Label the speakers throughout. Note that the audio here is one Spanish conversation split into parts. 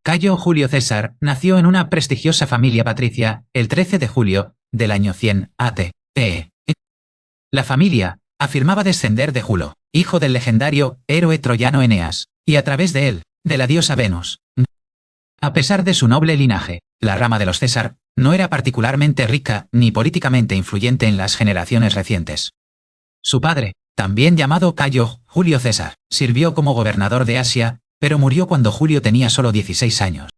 Speaker 1: Cayo Julio César nació en una prestigiosa familia patricia el 13 de julio del año 100 a.C. La familia afirmaba descender de Julo, hijo del legendario héroe troyano Eneas, y a través de él, de la diosa Venus. A pesar de su noble linaje, la rama de los César no era particularmente rica ni políticamente influyente en las generaciones recientes. Su padre, también llamado Cayo Julio César, sirvió como gobernador de Asia, pero murió cuando Julio tenía solo 16 años.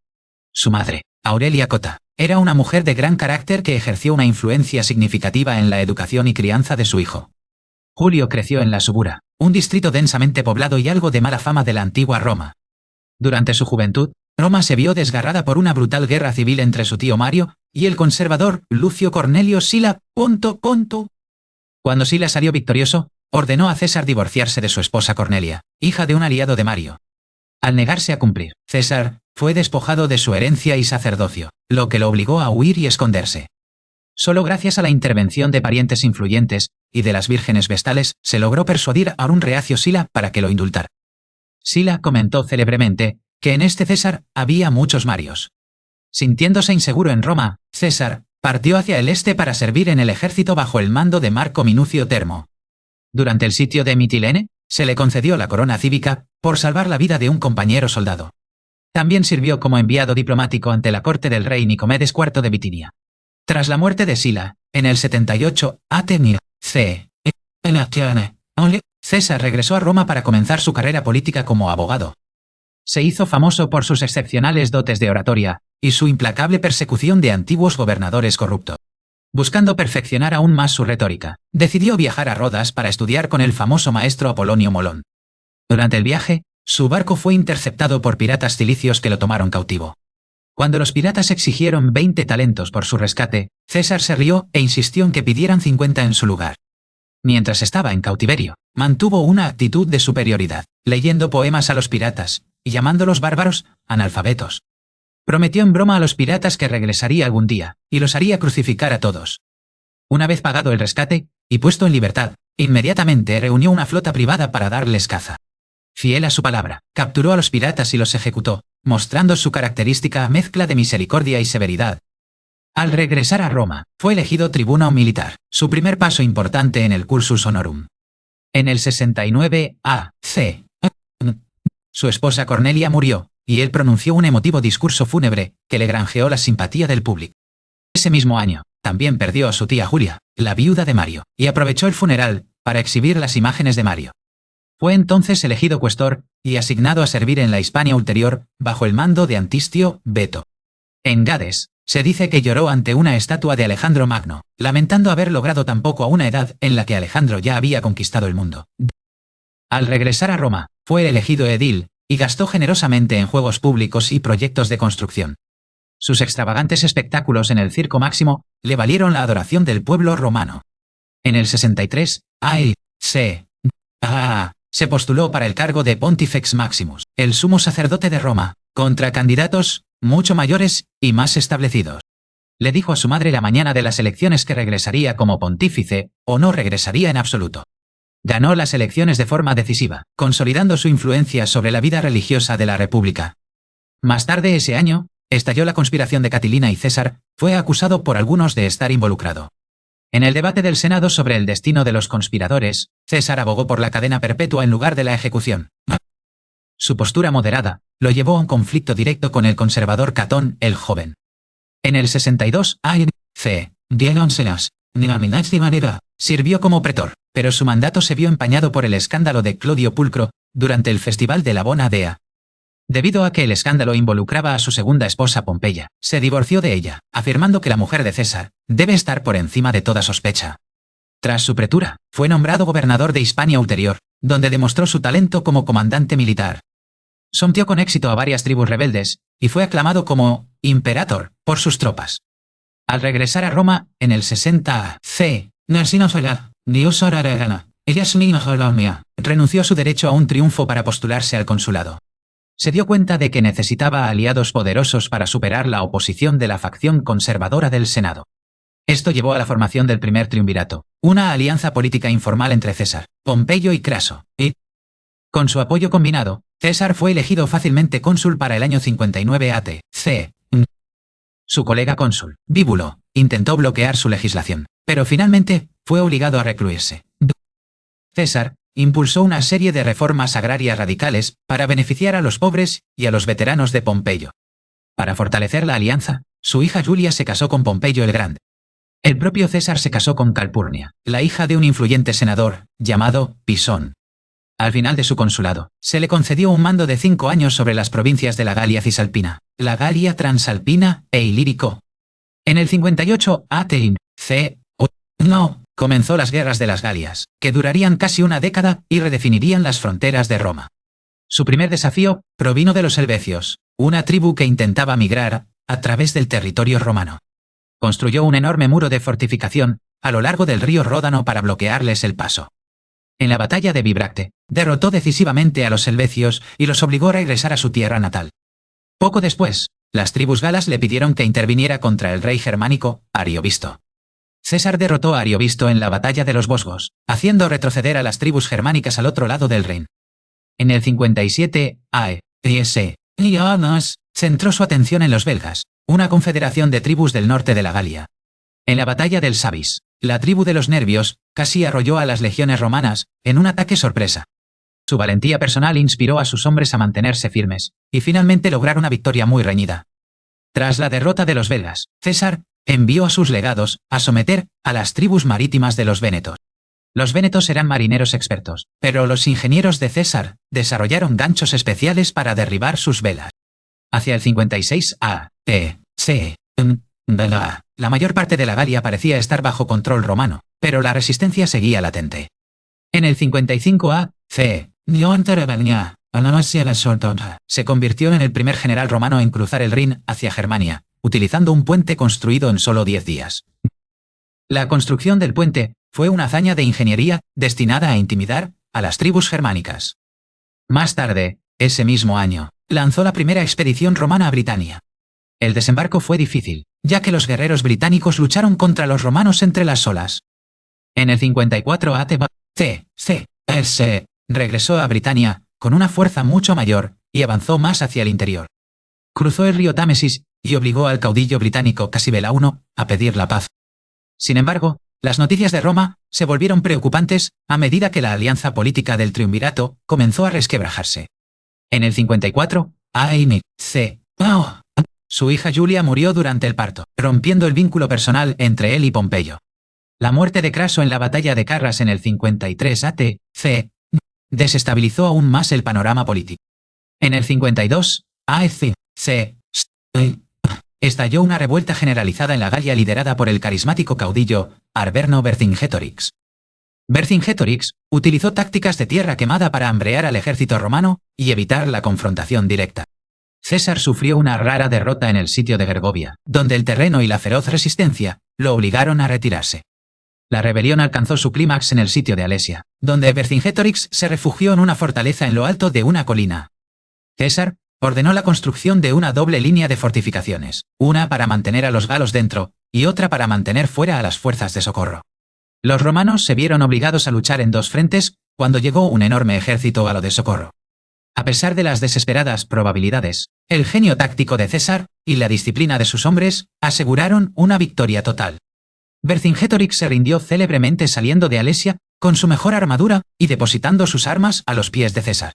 Speaker 1: Su madre, Aurelia Cota, era una mujer de gran carácter que ejerció una influencia significativa en la educación y crianza de su hijo. Julio creció en la Subura, un distrito densamente poblado y algo de mala fama de la antigua Roma. Durante su juventud, Roma se vio desgarrada por una brutal guerra civil entre su tío Mario y el conservador Lucio Cornelio Sila. Cuando Sila salió victorioso, ordenó a César divorciarse de su esposa Cornelia, hija de un aliado de Mario. Al negarse a cumplir, César fue despojado de su herencia y sacerdocio, lo que lo obligó a huir y esconderse. Solo gracias a la intervención de parientes influyentes y de las vírgenes vestales se logró persuadir a un reacio Sila para que lo indultara. Sila comentó célebremente que en este César había muchos Marios. Sintiéndose inseguro en Roma, César partió hacia el este para servir en el ejército bajo el mando de Marco Minucio Termo. Durante el sitio de Mitilene, se le concedió la corona cívica por salvar la vida de un compañero soldado. También sirvió como enviado diplomático ante la corte del rey Nicomedes IV de Bitinia. Tras la muerte de Sila, en el 78 a.C., César regresó a Roma para comenzar su carrera política como abogado. Se hizo famoso por sus excepcionales dotes de oratoria y su implacable persecución de antiguos gobernadores corruptos. Buscando perfeccionar aún más su retórica, decidió viajar a Rodas para estudiar con el famoso maestro Apolonio Molón. Durante el viaje, su barco fue interceptado por piratas cilicios que lo tomaron cautivo. Cuando los piratas exigieron 20 talentos por su rescate, César se rió e insistió en que pidieran 50 en su lugar. Mientras estaba en cautiverio, mantuvo una actitud de superioridad, leyendo poemas a los piratas y llamándolos bárbaros, analfabetos. Prometió en broma a los piratas que regresaría algún día, y los haría crucificar a todos. Una vez pagado el rescate, y puesto en libertad, inmediatamente reunió una flota privada para darles caza. Fiel a su palabra, capturó a los piratas y los ejecutó, mostrando su característica mezcla de misericordia y severidad. Al regresar a Roma, fue elegido tribuno militar, su primer paso importante en el cursus honorum. En el 69 a.C., su esposa Cornelia murió, y él pronunció un emotivo discurso fúnebre que le granjeó la simpatía del público. Ese mismo año, también perdió a su tía Julia, la viuda de Mario, y aprovechó el funeral para exhibir las imágenes de Mario. Fue entonces elegido cuestor y asignado a servir en la Hispania ulterior bajo el mando de Antistio Beto. En Gades, se dice que lloró ante una estatua de Alejandro Magno, lamentando haber logrado tan poco a una edad en la que Alejandro ya había conquistado el mundo. Al regresar a Roma, fue elegido edil, y gastó generosamente en juegos públicos y proyectos de construcción. Sus extravagantes espectáculos en el Circo Máximo le valieron la adoración del pueblo romano. En el 63 a.C., se postuló para el cargo de Pontifex Maximus, el sumo sacerdote de Roma, contra candidatos mucho mayores y más establecidos. Le dijo a su madre la mañana de las elecciones que regresaría como pontífice o no regresaría en absoluto. Ganó las elecciones de forma decisiva, consolidando su influencia sobre la vida religiosa de la República. Más tarde ese año, estalló la conspiración de Catilina y César, fue acusado por algunos de estar involucrado. En el debate del Senado sobre el destino de los conspiradores, César abogó por la cadena perpetua en lugar de la ejecución. Su postura moderada lo llevó a un conflicto directo con el conservador Catón el Joven. En el 62 a.C., sirvió como pretor, pero su mandato se vio empañado por el escándalo de Clodio Pulcro durante el Festival de la Bona Dea. Debido a que el escándalo involucraba a su segunda esposa Pompeya, se divorció de ella, afirmando que la mujer de César debe estar por encima de toda sospecha. Tras su pretura, fue nombrado gobernador de Hispania Ulterior, donde demostró su talento como comandante militar. Sometió con éxito a varias tribus rebeldes, y fue aclamado como imperator por sus tropas. Al regresar a Roma, en el 60 c. renunció a su derecho a un triunfo para postularse al consulado. Se dio cuenta de que necesitaba aliados poderosos para superar la oposición de la facción conservadora del Senado. Esto llevó a la formación del primer triunvirato, una alianza política informal entre César, Pompeyo y Craso, y Con su apoyo combinado, César fue elegido fácilmente cónsul para el año 59 a.C. Su colega cónsul, Bíbulo, intentó bloquear su legislación, pero finalmente fue obligado a recluirse. César impulsó una serie de reformas agrarias radicales para beneficiar a los pobres y a los veteranos de Pompeyo. Para fortalecer la alianza, su hija Julia se casó con Pompeyo el Grande. El propio César se casó con Calpurnia, la hija de un influyente senador, llamado Pisón. Al final de su consulado, se le concedió un mando de 5 años sobre las provincias de la Galia Cisalpina, la Galia Transalpina e Ilírico. En el 58 a.C. comenzó las guerras de las Galias, que durarían casi una década y redefinirían las fronteras de Roma. Su primer desafío provino de los helvecios, una tribu que intentaba migrar a través del territorio romano. Construyó un enorme muro de fortificación a lo largo del río Ródano para bloquearles el paso. En la batalla de Bibracte, derrotó decisivamente a los helvecios y los obligó a regresar a su tierra natal. Poco después, las tribus galas le pidieron que interviniera contra el rey germánico, Ariovisto. César derrotó a Ariovisto en la batalla de los Vosgos, haciendo retroceder a las tribus germánicas al otro lado del Rin. En el 57 a.C., centró su atención en los belgas, una confederación de tribus del norte de la Galia. En la batalla del Sabis, la tribu de los Nervios casi arrolló a las legiones romanas en un ataque sorpresa. Su valentía personal inspiró a sus hombres a mantenerse firmes, y finalmente lograr una victoria muy reñida. Tras la derrota de los belgas, César envió a sus legados a someter a las tribus marítimas de los vénetos. Los vénetos eran marineros expertos, pero los ingenieros de César desarrollaron ganchos especiales para derribar sus velas. Hacia el 56 a.C., la mayor parte de la Galia parecía estar bajo control romano, pero la resistencia seguía latente. En el 55 a.C., se convirtió en el primer general romano en cruzar el Rin hacia Germania, utilizando un puente construido en solo 10 días. La construcción del puente fue una hazaña de ingeniería destinada a intimidar a las tribus germánicas. Más tarde, ese mismo año, lanzó la primera expedición romana a Britania. El desembarco fue difícil, ya que los guerreros británicos lucharon contra los romanos entre las olas. En el 54 a.C., regresó a Britania con una fuerza mucho mayor y avanzó más hacia el interior. Cruzó el río Támesis y obligó al caudillo británico Casibela I a pedir la paz. Sin embargo, las noticias de Roma se volvieron preocupantes a medida que la alianza política del triunvirato comenzó a resquebrajarse. En el 54 a.C., su hija Julia murió durante el parto, rompiendo el vínculo personal entre él y Pompeyo. La muerte de Craso en la batalla de Carras en el 53 a.C. desestabilizó aún más el panorama político. En el 52 a.C. estalló una revuelta generalizada en la Galia liderada por el carismático caudillo Arverno Vercingetorix. Vercingetorix utilizó tácticas de tierra quemada para hambrear al ejército romano y evitar la confrontación directa. César sufrió una rara derrota en el sitio de Gergovia, donde el terreno y la feroz resistencia lo obligaron a retirarse. La rebelión alcanzó su clímax en el sitio de Alesia, donde Vercingetorix se refugió en una fortaleza en lo alto de una colina. César ordenó la construcción de una doble línea de fortificaciones, una para mantener a los galos dentro y otra para mantener fuera a las fuerzas de socorro. Los romanos se vieron obligados a luchar en dos frentes cuando llegó un enorme ejército galo de socorro. A pesar de las desesperadas probabilidades, el genio táctico de César y la disciplina de sus hombres aseguraron una victoria total. Vercingetorix se rindió célebremente saliendo de Alesia con su mejor armadura y depositando sus armas a los pies de César.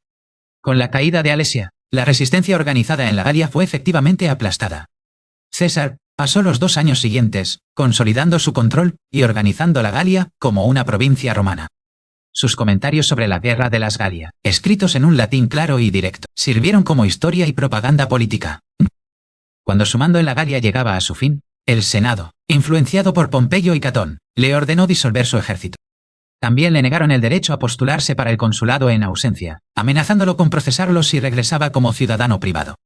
Speaker 1: Con la caída de Alesia, la resistencia organizada en la Galia fue efectivamente aplastada. César pasó los 2 años siguientes consolidando su control y organizando la Galia como una provincia romana. Sus comentarios sobre la guerra de las Galia, escritos en un latín claro y directo, sirvieron como historia y propaganda política. Cuando su mando en la Galia llegaba a su fin, el Senado, influenciado por Pompeyo y Catón, le ordenó disolver su ejército. También le negaron el derecho a postularse para el consulado en ausencia, amenazándolo con procesarlo si regresaba como ciudadano privado.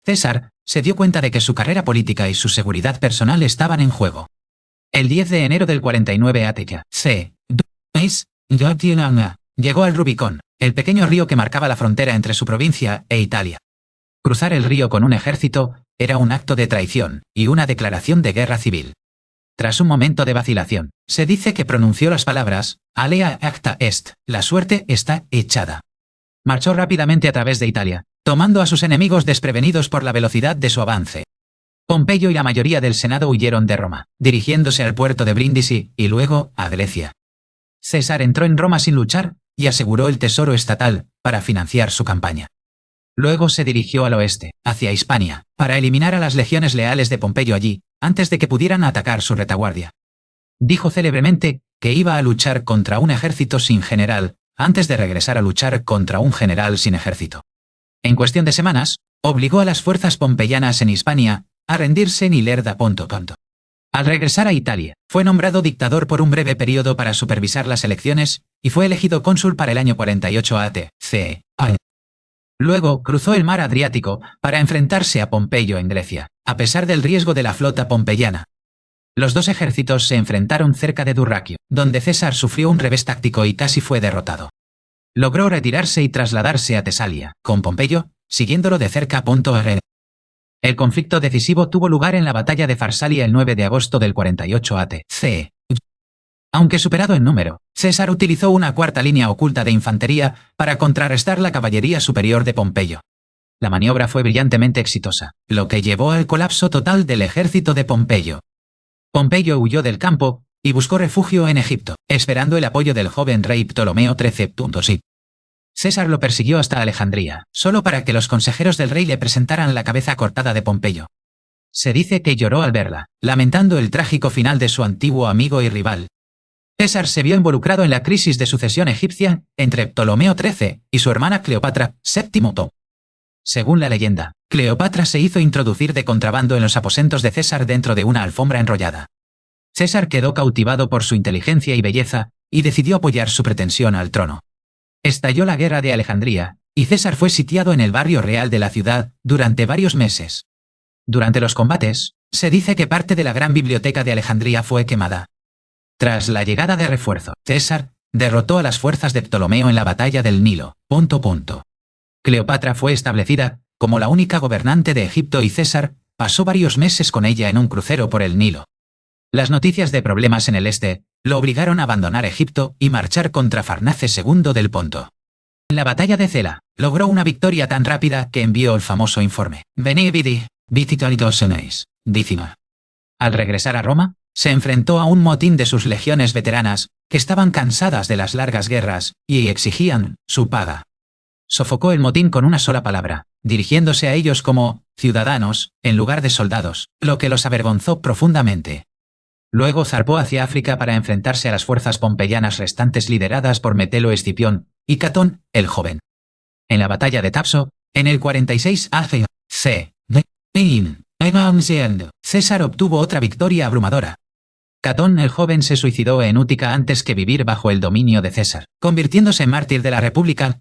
Speaker 1: César se dio cuenta de que su carrera política y su seguridad personal estaban en juego. El 10 de enero del 49 a.C., llegó al Rubicón, el pequeño río que marcaba la frontera entre su provincia e Italia. Cruzar el río con un ejército era un acto de traición y una declaración de guerra civil. Tras un momento de vacilación, se dice que pronunció las palabras «Alea acta est», la suerte está echada. Marchó rápidamente a través de Italia, tomando a sus enemigos desprevenidos por la velocidad de su avance. Pompeyo y la mayoría del Senado huyeron de Roma, dirigiéndose al puerto de Brindisi y luego a Grecia. César entró en Roma sin luchar y aseguró el tesoro estatal para financiar su campaña. Luego se dirigió al oeste, hacia Hispania, para eliminar a las legiones leales de Pompeyo allí, antes de que pudieran atacar su retaguardia. Dijo célebremente que iba a luchar contra un ejército sin general, antes de regresar a luchar contra un general sin ejército. En cuestión de semanas, obligó a las fuerzas pompeyanas en Hispania a rendirse en Ilerda. Al regresar a Italia, fue nombrado dictador por un breve periodo para supervisar las elecciones y fue elegido cónsul para el año 48 a.C. Luego cruzó el mar Adriático para enfrentarse a Pompeyo en Grecia, a pesar del riesgo de la flota pompeyana. Los dos ejércitos se enfrentaron cerca de Durraquio, donde César sufrió un revés táctico y casi fue derrotado. Logró retirarse y trasladarse a Tesalia, con Pompeyo, siguiéndolo de cerca. El conflicto decisivo tuvo lugar en la batalla de Farsalia el 9 de agosto del 48 a.C. Aunque superado en número, César utilizó una cuarta línea oculta de infantería para contrarrestar la caballería superior de Pompeyo. La maniobra fue brillantemente exitosa, lo que llevó al colapso total del ejército de Pompeyo. Pompeyo huyó del campo y buscó refugio en Egipto, esperando el apoyo del joven rey Ptolomeo XIII. César lo persiguió hasta Alejandría, solo para que los consejeros del rey le presentaran la cabeza cortada de Pompeyo. Se dice que lloró al verla, lamentando el trágico final de su antiguo amigo y rival. César se vio involucrado en la crisis de sucesión egipcia entre Ptolomeo XIII y su hermana Cleopatra VII. Según la leyenda, Cleopatra se hizo introducir de contrabando en los aposentos de César dentro de una alfombra enrollada. César quedó cautivado por su inteligencia y belleza y decidió apoyar su pretensión al trono. Estalló la guerra de Alejandría, y César fue sitiado en el barrio real de la ciudad durante varios meses. Durante los combates, se dice que parte de la gran biblioteca de Alejandría fue quemada. Tras la llegada de refuerzo, César derrotó a las fuerzas de Ptolomeo en la batalla del Nilo. Cleopatra fue establecida como la única gobernante de Egipto y César pasó varios meses con ella en un crucero por el Nilo. Las noticias de problemas en el este lo obligaron a abandonar Egipto y marchar contra Farnace II del Ponto. En la batalla de Cela, logró una victoria tan rápida que envió el famoso informe Veni Vidi, Viticalitoseneis, décima. Al regresar a Roma, se enfrentó a un motín de sus legiones veteranas, que estaban cansadas de las largas guerras y exigían su paga. Sofocó el motín con una sola palabra, dirigiéndose a ellos como ciudadanos, en lugar de soldados, lo que los avergonzó profundamente. Luego zarpó hacia África para enfrentarse a las fuerzas pompeyanas restantes lideradas por Metelo Escipión y Catón, el joven. En la batalla de Tapso, en el 46 a.C., César obtuvo otra victoria abrumadora. Catón el joven se suicidó en Útica antes que vivir bajo el dominio de César, convirtiéndose en mártir de la República.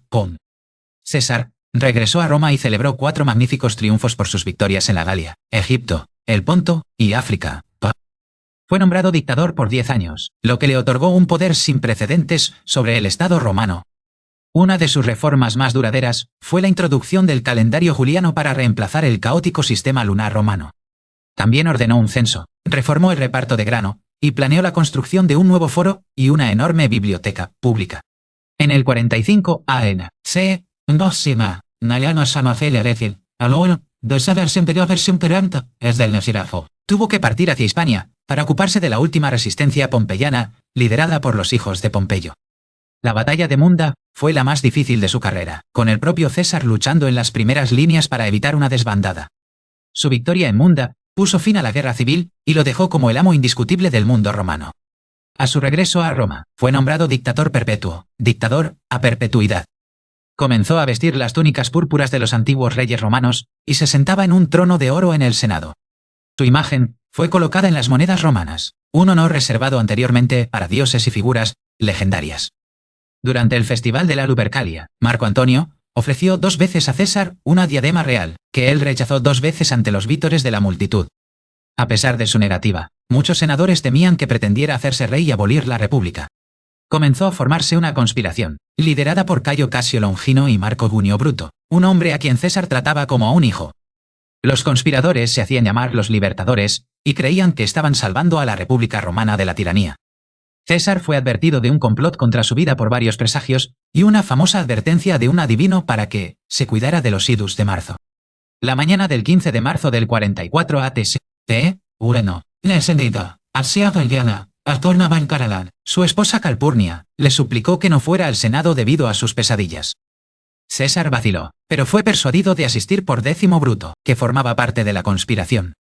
Speaker 1: César regresó a Roma y celebró 4 magníficos triunfos por sus victorias en la Galia, Egipto, el Ponto y África. Fue nombrado dictador por 10 años, lo que le otorgó un poder sin precedentes sobre el Estado romano. Una de sus reformas más duraderas fue la introducción del calendario juliano para reemplazar el caótico sistema lunar romano. También ordenó un censo, reformó el reparto de grano y planeó la construcción de un nuevo foro y una enorme biblioteca pública. En el 45 a.C., tuvo que partir hacia Hispania para ocuparse de la última resistencia pompeyana, liderada por los hijos de Pompeyo. La batalla de Munda fue la más difícil de su carrera, con el propio César luchando en las primeras líneas para evitar una desbandada. Su victoria en Munda puso fin a la guerra civil y lo dejó como el amo indiscutible del mundo romano. A su regreso a Roma, fue nombrado dictador perpetuo, dictador a perpetuidad. Comenzó a vestir las túnicas púrpuras de los antiguos reyes romanos y se sentaba en un trono de oro en el Senado. Su imagen fue colocada en las monedas romanas, un honor reservado anteriormente para dioses y figuras legendarias. Durante el Festival de la Lupercalia, Marco Antonio ofreció 2 veces a César una diadema real, que él rechazó 2 veces ante los vítores de la multitud. A pesar de su negativa, muchos senadores temían que pretendiera hacerse rey y abolir la república. Comenzó a formarse una conspiración, liderada por Cayo Casio Longino y Marco Gunio Bruto, un hombre a quien César trataba como a un hijo. Los conspiradores se hacían llamar los libertadores y creían que estaban salvando a la República Romana de la tiranía. César fue advertido de un complot contra su vida por varios presagios y una famosa advertencia de un adivino para que se cuidara de los idus de marzo. La mañana del 15 de marzo del 44 ATC, Ureno, Nesendida, Asiago Yana, Atornaba en Caralan, su esposa Calpurnia, le suplicó que no fuera al Senado debido a sus pesadillas. César vaciló, pero fue persuadido de asistir por Décimo Bruto, que formaba parte de la conspiración.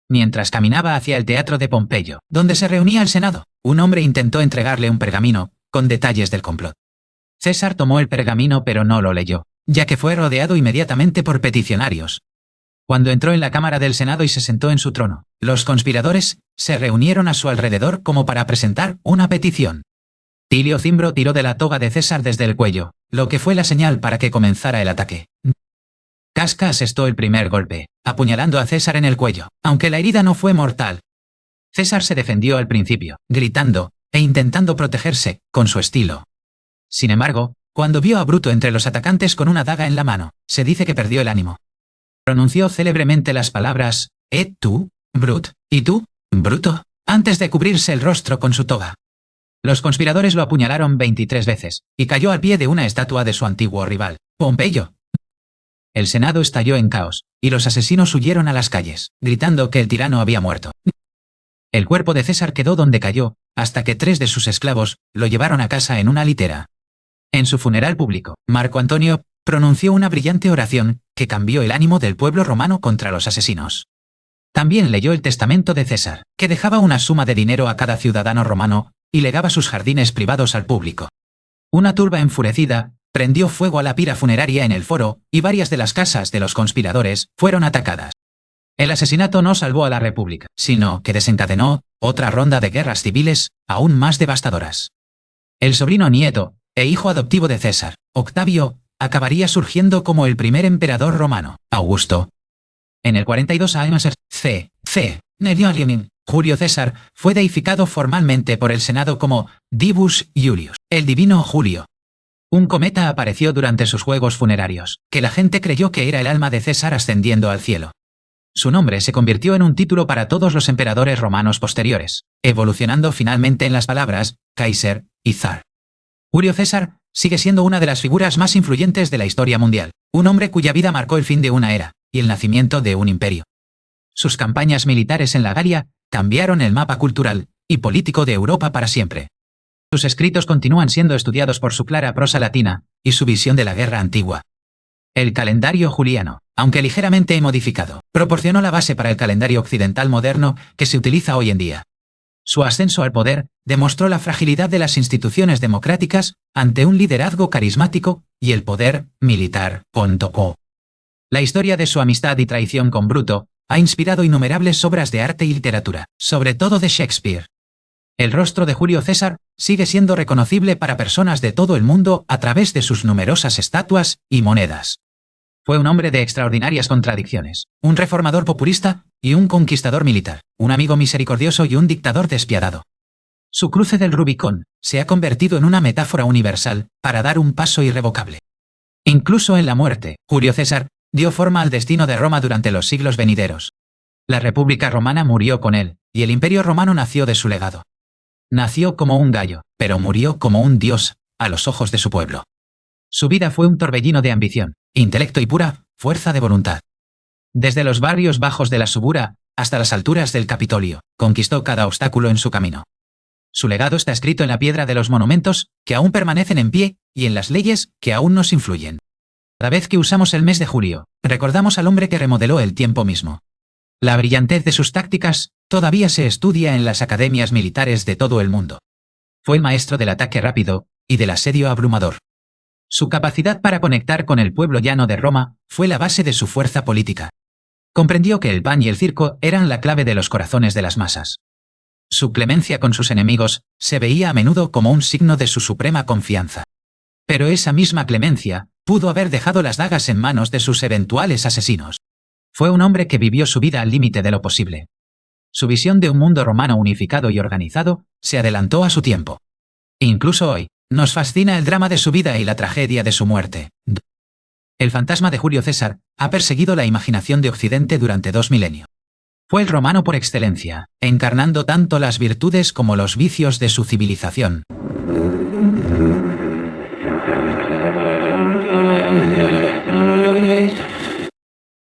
Speaker 1: Mientras caminaba hacia el teatro de Pompeyo, donde se reunía el Senado, un hombre intentó entregarle un pergamino, con detalles del complot. César tomó el pergamino pero no lo leyó, ya que fue rodeado inmediatamente por peticionarios. Cuando entró en la Cámara del Senado y se sentó en su trono, los conspiradores se reunieron a su alrededor como para presentar una petición. Tilio Cimbro tiró de la toga de César desde el cuello, lo que fue la señal para que comenzara el ataque. Casca asestó el primer golpe, apuñalando a César en el cuello, aunque la herida no fue mortal. César se defendió al principio, gritando e intentando protegerse, con su estilo. Sin embargo, cuando vio a Bruto entre los atacantes con una daga en la mano, se dice que perdió el ánimo. Pronunció célebremente las palabras, tú, Brut, y tú, Bruto, antes de cubrirse el rostro con su toga. Los conspiradores lo apuñalaron 23 veces, y cayó al pie de una estatua de su antiguo rival, Pompeyo. El Senado estalló en caos, y los asesinos huyeron a las calles, gritando que el tirano había muerto. El cuerpo de César quedó donde cayó, hasta que 3 de sus esclavos lo llevaron a casa en una litera. En su funeral público, Marco Antonio pronunció una brillante oración que cambió el ánimo del pueblo romano contra los asesinos. También leyó el testamento de César, que dejaba una suma de dinero a cada ciudadano romano y legaba sus jardines privados al público. Una turba enfurecida prendió fuego a la pira funeraria en el foro y varias de las casas de los conspiradores fueron atacadas. El asesinato no salvó a la República, sino que desencadenó otra ronda de guerras civiles aún más devastadoras. El sobrino nieto e hijo adoptivo de César, Octavio, acabaría surgiendo como el primer emperador romano, Augusto. En el 42 a.C., Julio César fue deificado formalmente por el Senado como Divus Iulius, el divino Julio. Un cometa apareció durante sus juegos funerarios, que la gente creyó que era el alma de César ascendiendo al cielo. Su nombre se convirtió en un título para todos los emperadores romanos posteriores, evolucionando finalmente en las palabras Kaiser y Zar. Julio César sigue siendo una de las figuras más influyentes de la historia mundial, un hombre cuya vida marcó el fin de una era y el nacimiento de un imperio. Sus campañas militares en la Galia cambiaron el mapa cultural y político de Europa para siempre. Sus escritos continúan siendo estudiados por su clara prosa latina y su visión de la guerra antigua. El calendario juliano, aunque ligeramente modificado, proporcionó la base para el calendario occidental moderno que se utiliza hoy en día. Su ascenso al poder demostró la fragilidad de las instituciones democráticas ante un liderazgo carismático y el poder militar. La historia de su amistad y traición con Bruto ha inspirado innumerables obras de arte y literatura, sobre todo de Shakespeare. El rostro de Julio César sigue siendo reconocible para personas de todo el mundo a través de sus numerosas estatuas y monedas. Fue un hombre de extraordinarias contradicciones, un reformador populista y un conquistador militar, un amigo misericordioso y un dictador despiadado. Su cruce del Rubicón se ha convertido en una metáfora universal para dar un paso irrevocable. Incluso en la muerte, Julio César dio forma al destino de Roma durante los siglos venideros. La República Romana murió con él, y el Imperio Romano nació de su legado. Nació como un gallo, pero murió como un dios, a los ojos de su pueblo. Su vida fue un torbellino de ambición, intelecto y pura fuerza de voluntad. Desde los barrios bajos de la Subura hasta las alturas del Capitolio, conquistó cada obstáculo en su camino. Su legado está escrito en la piedra de los monumentos que aún permanecen en pie y en las leyes que aún nos influyen. Cada vez que usamos el mes de julio, recordamos al hombre que remodeló el tiempo mismo. La brillantez de sus tácticas todavía se estudia en las academias militares de todo el mundo. Fue el maestro del ataque rápido y del asedio abrumador. Su capacidad para conectar con el pueblo llano de Roma fue la base de su fuerza política. Comprendió que el pan y el circo eran la clave de los corazones de las masas. Su clemencia con sus enemigos se veía a menudo como un signo de su suprema confianza. Pero esa misma clemencia pudo haber dejado las dagas en manos de sus eventuales asesinos. Fue un hombre que vivió su vida al límite de lo posible. Su visión de un mundo romano unificado y organizado se adelantó a su tiempo. Incluso hoy, nos fascina el drama de su vida y la tragedia de su muerte. El fantasma de Julio César ha perseguido la imaginación de Occidente durante 2 milenios. Fue el romano por excelencia, encarnando tanto las virtudes como los vicios de su civilización.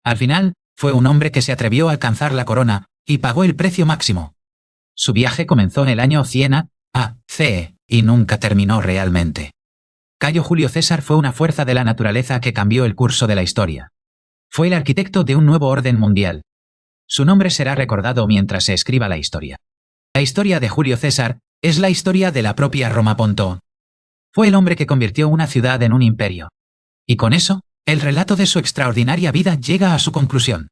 Speaker 1: Al final, fue un hombre que se atrevió a alcanzar la corona y pagó el precio máximo. Su viaje comenzó en el año 100 a.C. y nunca terminó realmente. Cayo Julio César fue una fuerza de la naturaleza que cambió el curso de la historia. Fue el arquitecto de un nuevo orden mundial. Su nombre será recordado mientras se escriba la historia. La historia de Julio César es la historia de la propia Roma. Fue el hombre que convirtió una ciudad en un imperio. Y con eso, el relato de su extraordinaria vida llega a su conclusión.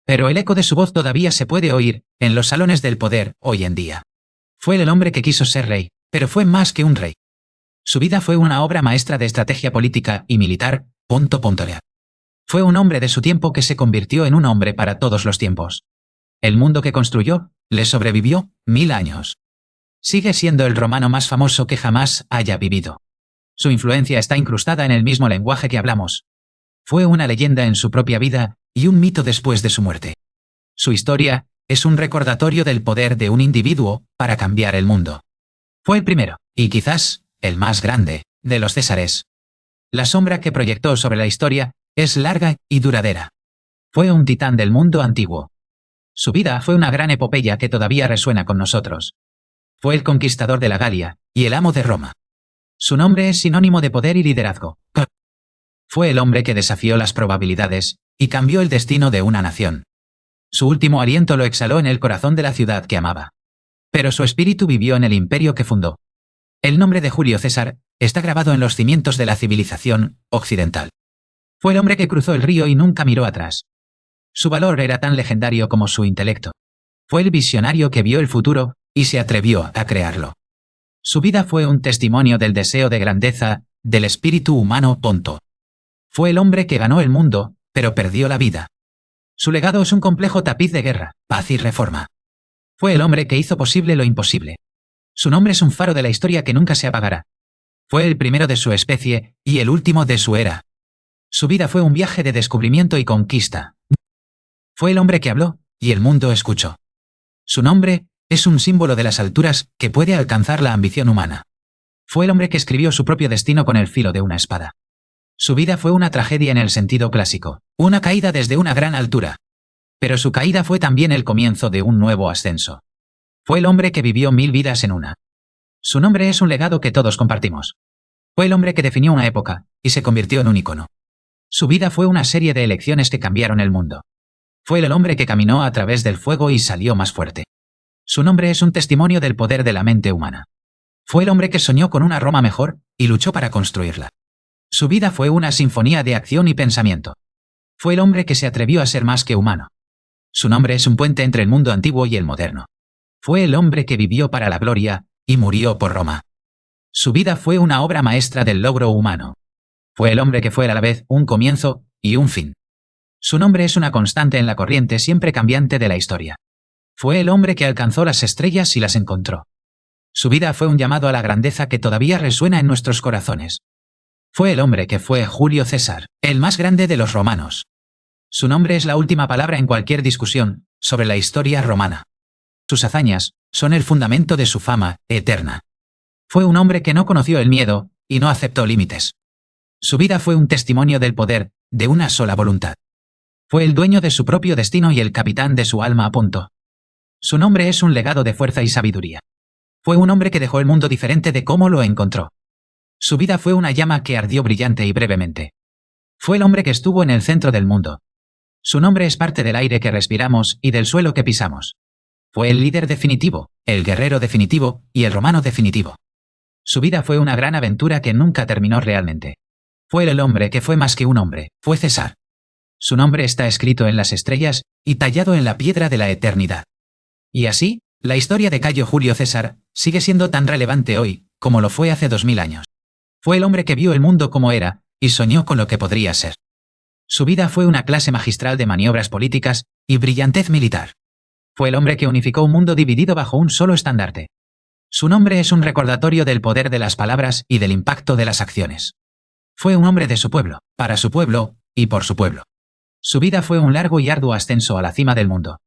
Speaker 1: Pero el eco de su voz todavía se puede oír en los salones del poder hoy en día. Fue el hombre que quiso ser rey, pero fue más que un rey. Su vida fue una obra maestra de estrategia política y militar. Fue un hombre de su tiempo que se convirtió en un hombre para todos los tiempos. El mundo que construyó le sobrevivió 1000 años. Sigue siendo el romano más famoso que jamás haya vivido. Su influencia está incrustada en el mismo lenguaje que hablamos. Fue una leyenda en su propia vida y un mito después de su muerte. Su historia es un recordatorio del poder de un individuo para cambiar el mundo. Fue el primero, y quizás el más grande, de los Césares. La sombra que proyectó sobre la historia es larga y duradera. Fue un titán del mundo antiguo. Su vida fue una gran epopeya que todavía resuena con nosotros. Fue el conquistador de la Galia y el amo de Roma. Su nombre es sinónimo de poder y liderazgo. Fue el hombre que desafió las probabilidades y cambió el destino de una nación. Su último aliento lo exhaló en el corazón de la ciudad que amaba. Pero su espíritu vivió en el imperio que fundó. El nombre de Julio César está grabado en los cimientos de la civilización occidental. Fue el hombre que cruzó el río y nunca miró atrás. Su valor era tan legendario como su intelecto. Fue el visionario que vio el futuro y se atrevió a crearlo. Su vida fue un testimonio del deseo de grandeza del espíritu humano. Fue el hombre que ganó el mundo, pero perdió la vida. Su legado es un complejo tapiz de guerra, paz y reforma. Fue el hombre que hizo posible lo imposible. Su nombre es un faro de la historia que nunca se apagará. Fue el primero de su especie y el último de su era. Su vida fue un viaje de descubrimiento y conquista. Fue el hombre que habló y el mundo escuchó. Su nombre es un símbolo de las alturas que puede alcanzar la ambición humana. Fue el hombre que escribió su propio destino con el filo de una espada. Su vida fue una tragedia en el sentido clásico, una caída desde una gran altura. Pero su caída fue también el comienzo de un nuevo ascenso. Fue el hombre que vivió 1000 vidas en una. Su nombre es un legado que todos compartimos. Fue el hombre que definió una época y se convirtió en un ícono. Su vida fue una serie de elecciones que cambiaron el mundo. Fue el hombre que caminó a través del fuego y salió más fuerte. Su nombre es un testimonio del poder de la mente humana. Fue el hombre que soñó con una Roma mejor y luchó para construirla. Su vida fue una sinfonía de acción y pensamiento. Fue el hombre que se atrevió a ser más que humano. Su nombre es un puente entre el mundo antiguo y el moderno. Fue el hombre que vivió para la gloria y murió por Roma. Su vida fue una obra maestra del logro humano. Fue el hombre que fue a la vez un comienzo y un fin. Su nombre es una constante en la corriente siempre cambiante de la historia. Fue el hombre que alcanzó las estrellas y las encontró. Su vida fue un llamado a la grandeza que todavía resuena en nuestros corazones. Fue el hombre que fue Julio César, el más grande de los romanos. Su nombre es la última palabra en cualquier discusión sobre la historia romana. Sus hazañas son el fundamento de su fama eterna. Fue un hombre que no conoció el miedo y no aceptó límites. Su vida fue un testimonio del poder de una sola voluntad. Fue el dueño de su propio destino y el capitán de su alma. Su nombre es un legado de fuerza y sabiduría. Fue un hombre que dejó el mundo diferente de cómo lo encontró. Su vida fue una llama que ardió brillante y brevemente. Fue el hombre que estuvo en el centro del mundo. Su nombre es parte del aire que respiramos y del suelo que pisamos. Fue el líder definitivo, el guerrero definitivo y el romano definitivo. Su vida fue una gran aventura que nunca terminó realmente. Fue el hombre que fue más que un hombre, fue César. Su nombre está escrito en las estrellas y tallado en la piedra de la eternidad. Y así, la historia de Cayo Julio César sigue siendo tan relevante hoy como lo fue hace 2000 años. Fue el hombre que vio el mundo como era y soñó con lo que podría ser. Su vida fue una clase magistral de maniobras políticas y brillantez militar. Fue el hombre que unificó un mundo dividido bajo un solo estandarte. Su nombre es un recordatorio del poder de las palabras y del impacto de las acciones. Fue un hombre de su pueblo, para su pueblo y por su pueblo. Su vida fue un largo y arduo ascenso a la cima del mundo.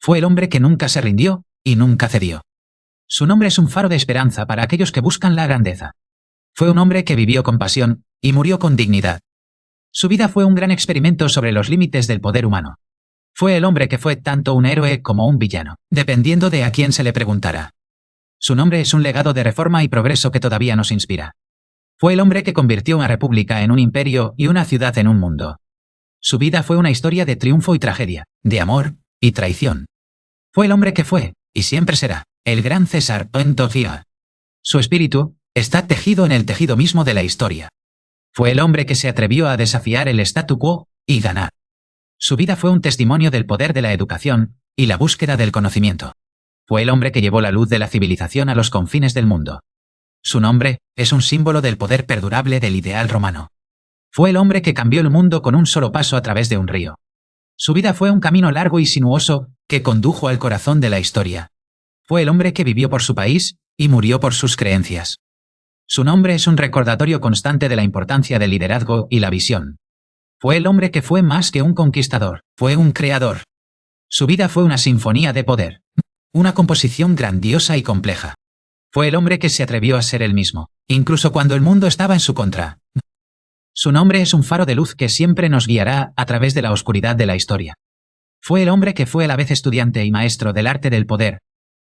Speaker 1: Fue el hombre que nunca se rindió y nunca cedió. Su nombre es un faro de esperanza para aquellos que buscan la grandeza. Fue un hombre que vivió con pasión y murió con dignidad. Su vida fue un gran experimento sobre los límites del poder humano. Fue el hombre que fue tanto un héroe como un villano, dependiendo de a quién se le preguntara. Su nombre es un legado de reforma y progreso que todavía nos inspira. Fue el hombre que convirtió una república en un imperio y una ciudad en un mundo. Su vida fue una historia de triunfo y tragedia, de amor y traición. Fue el hombre que fue, y siempre será, el gran César Pentofia. Su espíritu está tejido en el tejido mismo de la historia. Fue el hombre que se atrevió a desafiar el statu quo y ganar. Su vida fue un testimonio del poder de la educación y la búsqueda del conocimiento. Fue el hombre que llevó la luz de la civilización a los confines del mundo. Su nombre es un símbolo del poder perdurable del ideal romano. Fue el hombre que cambió el mundo con un solo paso a través de un río. Su vida fue un camino largo y sinuoso que condujo al corazón de la historia. Fue el hombre que vivió por su país y murió por sus creencias. Su nombre es un recordatorio constante de la importancia del liderazgo y la visión. Fue el hombre que fue más que un conquistador, fue un creador. Su vida fue una sinfonía de poder, una composición grandiosa y compleja. Fue el hombre que se atrevió a ser él mismo, incluso cuando el mundo estaba en su contra. Su nombre es un faro de luz que siempre nos guiará a través de la oscuridad de la historia. Fue el hombre que fue a la vez estudiante y maestro del arte del poder.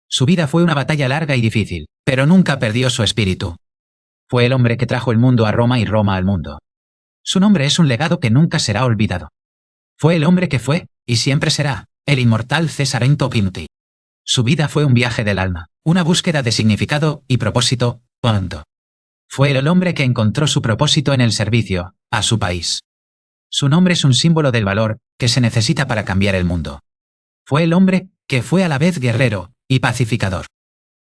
Speaker 1: Su vida fue una batalla larga y difícil, pero nunca perdió su espíritu. Fue el hombre que trajo el mundo a Roma y Roma al mundo. Su nombre es un legado que nunca será olvidado. Fue el hombre que fue, y siempre será, el inmortal Cesarento Pinti. Su vida fue un viaje del alma, una búsqueda de significado y propósito, punto. Fue el hombre que encontró su propósito en el servicio a su país. Su nombre es un símbolo del valor que se necesita para cambiar el mundo. Fue el hombre que fue a la vez guerrero y pacificador.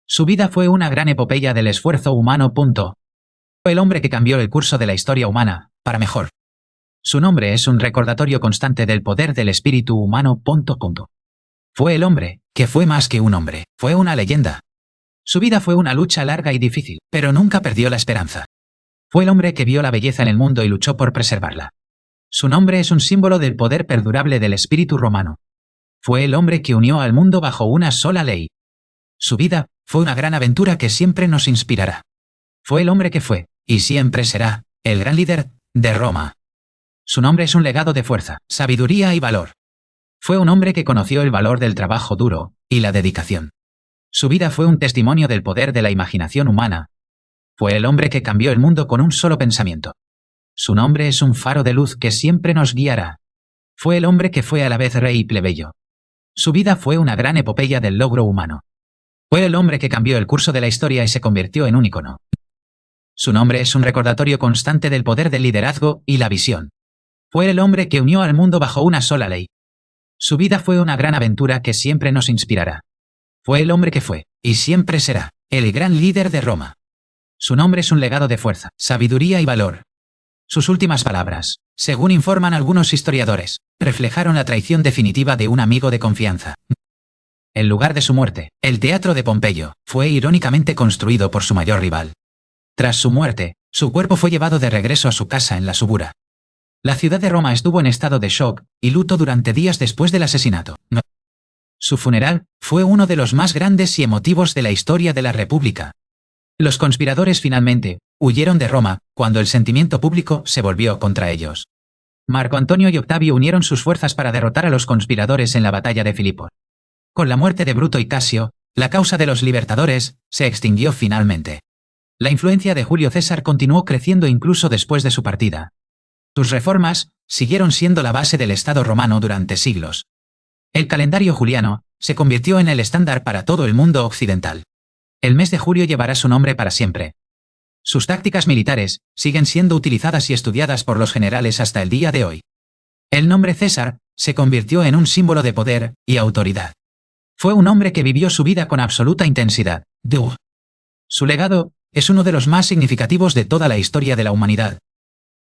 Speaker 1: Su vida fue una gran epopeya del esfuerzo humano. Punto. Fue el hombre que cambió el curso de la historia humana, para mejor. Su nombre es un recordatorio constante del poder del espíritu humano. Punto. Fue el hombre que fue más que un hombre, fue una leyenda. Su vida fue una lucha larga y difícil, pero nunca perdió la esperanza. Fue el hombre que vio la belleza en el mundo y luchó por preservarla. Su nombre es un símbolo del poder perdurable del espíritu romano. Fue el hombre que unió al mundo bajo una sola ley. Su vida fue una gran aventura que siempre nos inspirará. Fue el hombre que fue, y siempre será, el gran líder de Roma. Su nombre es un legado de fuerza, sabiduría y valor. Fue un hombre que conoció el valor del trabajo duro y la dedicación. Su vida fue un testimonio del poder de la imaginación humana. Fue el hombre que cambió el mundo con un solo pensamiento. Su nombre es un faro de luz que siempre nos guiará. Fue el hombre que fue a la vez rey y plebeyo. Su vida fue una gran epopeya del logro humano. Fue el hombre que cambió el curso de la historia y se convirtió en un ícono. Su nombre es un recordatorio constante del poder del liderazgo y la visión. Fue el hombre que unió al mundo bajo una sola ley. Su vida fue una gran aventura que siempre nos inspirará. Fue el hombre que fue, y siempre será, el gran líder de Roma. Su nombre es un legado de fuerza, sabiduría y valor. Sus últimas palabras, según informan algunos historiadores, reflejaron la traición definitiva de un amigo de confianza. El lugar de su muerte, el teatro de Pompeyo, fue irónicamente construido por su mayor rival. Tras su muerte, su cuerpo fue llevado de regreso a su casa en la Subura. La ciudad de Roma estuvo en estado de shock y luto durante días después del asesinato. Su funeral fue uno de los más grandes y emotivos de la historia de la República. Los conspiradores finalmente huyeron de Roma cuando el sentimiento público se volvió contra ellos. Marco Antonio y Octavio unieron sus fuerzas para derrotar a los conspiradores en la batalla de Filipos. Con la muerte de Bruto y Casio, la causa de los libertadores se extinguió finalmente. La influencia de Julio César continuó creciendo incluso después de su partida. Sus reformas siguieron siendo la base del Estado romano durante siglos. El calendario juliano se convirtió en el estándar para todo el mundo occidental. El mes de julio llevará su nombre para siempre. Sus tácticas militares siguen siendo utilizadas y estudiadas por los generales hasta el día de hoy. El nombre César se convirtió en un símbolo de poder y autoridad. Fue un hombre que vivió su vida con absoluta intensidad. Su legado es uno de los más significativos de toda la historia de la humanidad.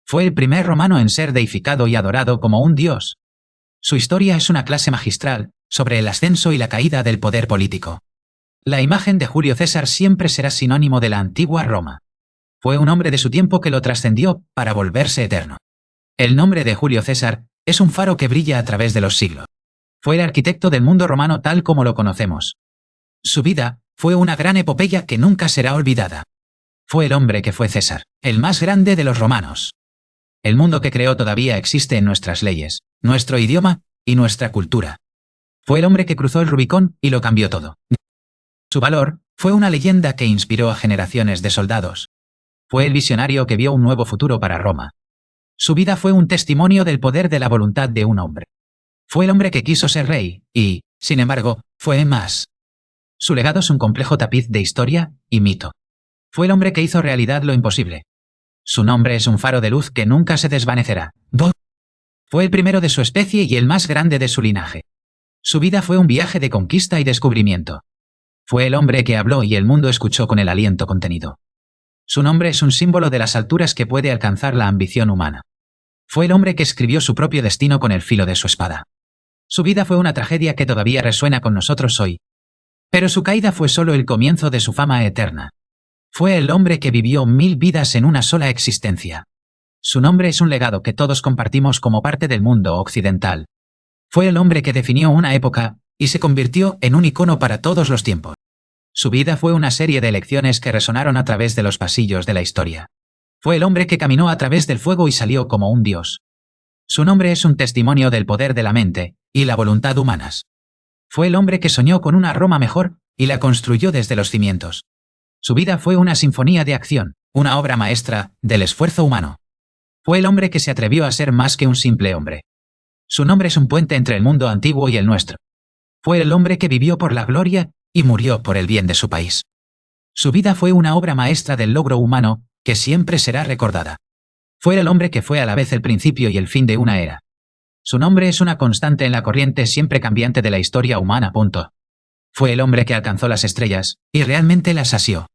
Speaker 1: Fue el primer romano en ser deificado y adorado como un dios. Su historia es una clase magistral sobre el ascenso y la caída del poder político. La imagen de Julio César siempre será sinónimo de la antigua Roma. Fue un hombre de su tiempo que lo trascendió para volverse eterno. El nombre de Julio César es un faro que brilla a través de los siglos. Fue el arquitecto del mundo romano tal como lo conocemos. Su vida fue una gran epopeya que nunca será olvidada. Fue el hombre que fue César, el más grande de los romanos. El mundo que creó todavía existe en nuestras leyes, nuestro idioma y nuestra cultura. Fue el hombre que cruzó el Rubicón y lo cambió todo. Su valor fue una leyenda que inspiró a generaciones de soldados. Fue el visionario que vio un nuevo futuro para Roma. Su vida fue un testimonio del poder de la voluntad de un hombre. Fue el hombre que quiso ser rey y, sin embargo, fue más. Su legado es un complejo tapiz de historia y mito. Fue el hombre que hizo realidad lo imposible. Su nombre es un faro de luz que nunca se desvanecerá. Fue el primero de su especie y el más grande de su linaje. Su vida fue un viaje de conquista y descubrimiento. Fue el hombre que habló y el mundo escuchó con el aliento contenido. Su nombre es un símbolo de las alturas que puede alcanzar la ambición humana. Fue el hombre que escribió su propio destino con el filo de su espada. Su vida fue una tragedia que todavía resuena con nosotros hoy. Pero su caída fue solo el comienzo de su fama eterna. Fue el hombre que vivió 1000 vidas en una sola existencia. Su nombre es un legado que todos compartimos como parte del mundo occidental. Fue el hombre que definió una época y se convirtió en un icono para todos los tiempos. Su vida fue una serie de lecciones que resonaron a través de los pasillos de la historia. Fue el hombre que caminó a través del fuego y salió como un dios. Su nombre es un testimonio del poder de la mente y la voluntad humanas. Fue el hombre que soñó con una Roma mejor y la construyó desde los cimientos. Su vida fue una sinfonía de acción, una obra maestra del esfuerzo humano. Fue el hombre que se atrevió a ser más que un simple hombre. Su nombre es un puente entre el mundo antiguo y el nuestro. Fue el hombre que vivió por la gloria y murió por el bien de su país. Su vida fue una obra maestra del logro humano que siempre será recordada. Fue el hombre que fue a la vez el principio y el fin de una era. Su nombre es una constante en la corriente siempre cambiante de la historia humana. Fue el hombre que alcanzó las estrellas y realmente las asió.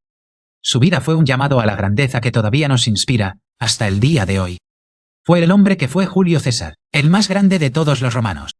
Speaker 1: Su vida fue un llamado a la grandeza que todavía nos inspira hasta el día de hoy. Fue el hombre que fue Julio César, el más grande de todos los romanos.